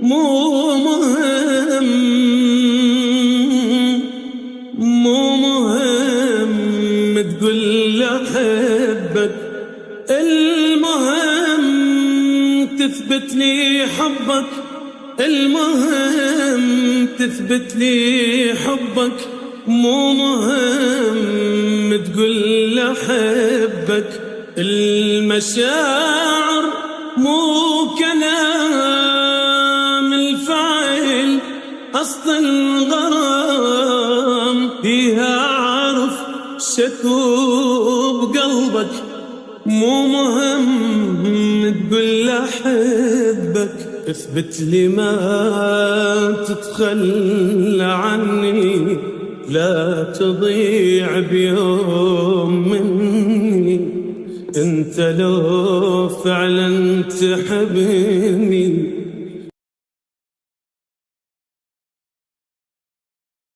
مو مهم، مو مهم تقول لي أحبك، المهم تثبت لي حبك، المهم تثبت لي حبك. مو مهم تقول لي أحبك، المشاعر مو كلام، الفعل أصل الغرام، فيها أعرف شكو بقلبك. مو مهم تقول لي أحبك، اثبت لي ما تتخلى عني، لا تضيع بيوم مني. انت لو فعلا تحبني